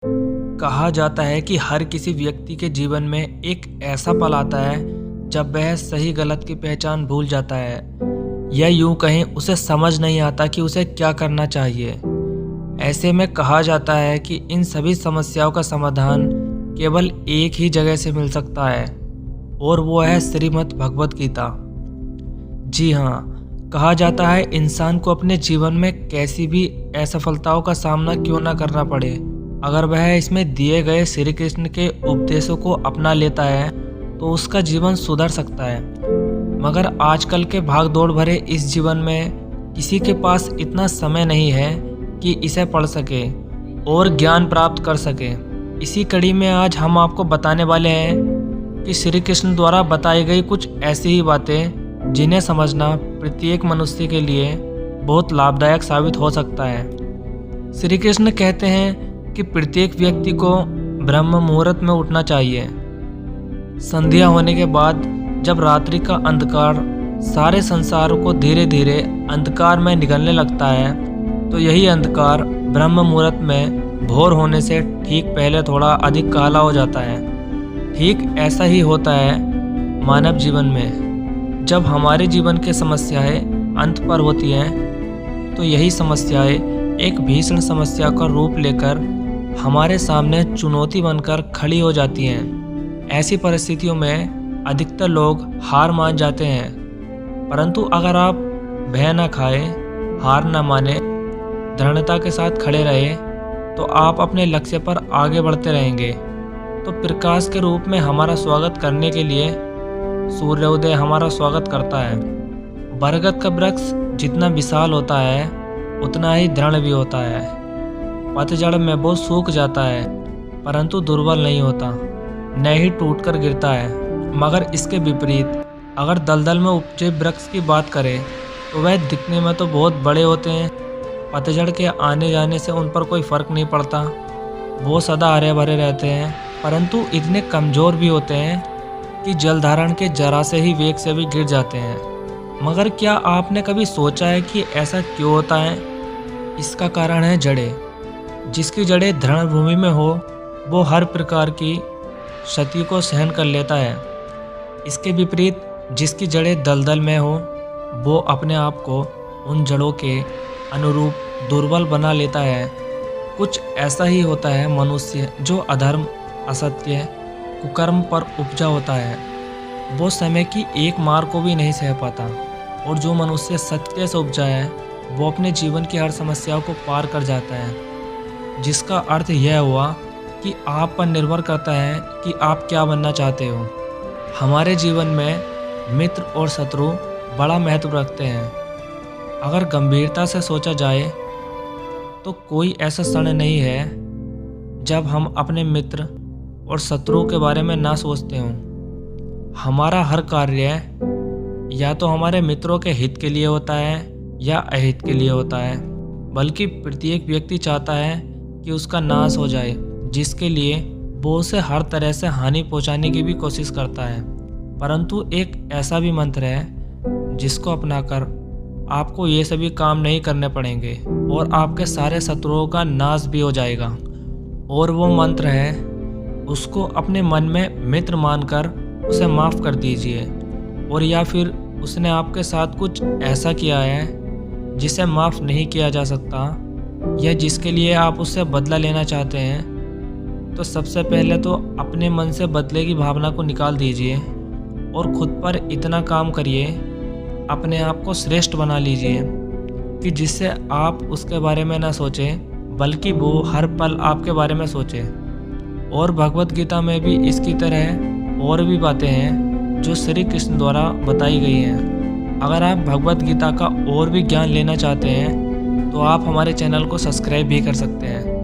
कहा जाता है कि हर किसी व्यक्ति के जीवन में एक ऐसा पल आता है जब वह सही गलत की पहचान भूल जाता है, या यूं कहें उसे समझ नहीं आता कि उसे क्या करना चाहिए। ऐसे में कहा जाता है कि इन सभी समस्याओं का समाधान केवल एक ही जगह से मिल सकता है, और वो है श्रीमद् भगवत गीता। जी हाँ, कहा जाता है इंसान को अपने जीवन में कैसी भी असफलताओं का सामना क्यों ना करना पड़े, अगर वह इसमें दिए गए श्री कृष्ण के उपदेशों को अपना लेता है तो उसका जीवन सुधर सकता है। मगर आजकल के भागदौड़ भरे इस जीवन में किसी के पास इतना समय नहीं है कि इसे पढ़ सके और ज्ञान प्राप्त कर सके। इसी कड़ी में आज हम आपको बताने वाले हैं कि श्री कृष्ण द्वारा बताई गई कुछ ऐसी ही बातें जिन्हें समझना प्रत्येक मनुष्य के लिए बहुत लाभदायक साबित हो सकता है। श्री कृष्ण कहते हैं कि प्रत्येक व्यक्ति को ब्रह्म मुहूर्त में उठना चाहिए। संध्या होने के बाद जब रात्रि का अंधकार सारे संसार को धीरे धीरे अंधकार में निगलने लगता है, तो यही अंधकार ब्रह्म मुहूर्त में भोर होने से ठीक पहले थोड़ा अधिक काला हो जाता है। ठीक ऐसा ही होता है मानव जीवन में। जब हमारे जीवन की समस्याएं अंत पर होती हैं, तो यही समस्याएं एक भीषण समस्या का रूप लेकर हमारे सामने चुनौती बनकर खड़ी हो जाती हैं। ऐसी परिस्थितियों में अधिकतर लोग हार मान जाते हैं, परंतु अगर आप भय न खाए, हार न माने, दृढ़ता के साथ खड़े रहे, तो आप अपने लक्ष्य पर आगे बढ़ते रहेंगे। तो प्रकाश के रूप में हमारा स्वागत करने के लिए सूर्योदय हमारा स्वागत करता है। बरगद का वृक्ष जितना विशाल होता है उतना ही दृढ़ भी होता है। पतझड़ में वो सूख जाता है, परंतु दुर्बल नहीं होता, न ही टूटकर गिरता है। मगर इसके विपरीत अगर दलदल में उपजे वृक्ष की बात करें तो वह दिखने में तो बहुत बड़े होते हैं। पतझड़ के आने जाने से उन पर कोई फर्क नहीं पड़ता, वो सदा हरे भरे रहते हैं, परंतु इतने कमज़ोर भी होते हैं कि जल धारण के जरा से ही वेग से भी गिर जाते हैं। मगर क्या आपने कभी सोचा है कि ऐसा क्यों होता है? इसका कारण है जड़ें। जिसकी जड़ें दृढ़ भूमि में हो वो हर प्रकार की क्षति को सहन कर लेता है। इसके विपरीत जिसकी जड़ें दलदल में हो वो अपने आप को उन जड़ों के अनुरूप दुर्बल बना लेता है। कुछ ऐसा ही होता है मनुष्य जो अधर्म, असत्य, कुकर्म पर उपजा होता है। वो समय की एक मार को भी नहीं सह पाता, और जो मनुष्य सत्य से उपजा है वो अपने जीवन की हर समस्याओं को पार कर जाता है। जिसका अर्थ यह हुआ कि आप पर निर्भर करता है कि आप क्या बनना चाहते हो। हमारे जीवन में मित्र और शत्रु बड़ा महत्व रखते हैं। अगर गंभीरता से सोचा जाए तो कोई ऐसा क्षण नहीं है जब हम अपने मित्र और शत्रुओं के बारे में ना सोचते हों। हमारा हर कार्य या तो हमारे मित्रों के हित के लिए होता है या अहित के लिए होता है, बल्कि प्रत्येक व्यक्ति चाहता है कि उसका नाश हो जाए, जिसके लिए वो उसे हर तरह से हानि पहुंचाने की भी कोशिश करता है। परंतु एक ऐसा भी मंत्र है जिसको अपनाकर आपको ये सभी काम नहीं करने पड़ेंगे और आपके सारे शत्रुओं का नाश भी हो जाएगा। और वो मंत्र है, उसको अपने मन में मित्र मानकर उसे माफ़ कर दीजिए। और या फिर उसने आपके साथ कुछ ऐसा किया है जिसे माफ़ नहीं किया जा सकता, या जिसके लिए आप उससे बदला लेना चाहते हैं, तो सबसे पहले तो अपने मन से बदले की भावना को निकाल दीजिए और खुद पर इतना काम करिए, अपने आप को श्रेष्ठ बना लीजिए कि जिससे आप उसके बारे में ना सोचें, बल्कि वो हर पल आपके बारे में सोचे। और भगवत गीता में भी इसकी तरह और भी बातें हैं जो श्री कृष्ण द्वारा बताई गई हैं। अगर आप भगवत गीता का और भी ज्ञान लेना चाहते हैं तो आप हमारे चैनल को सब्सक्राइब भी कर सकते हैं।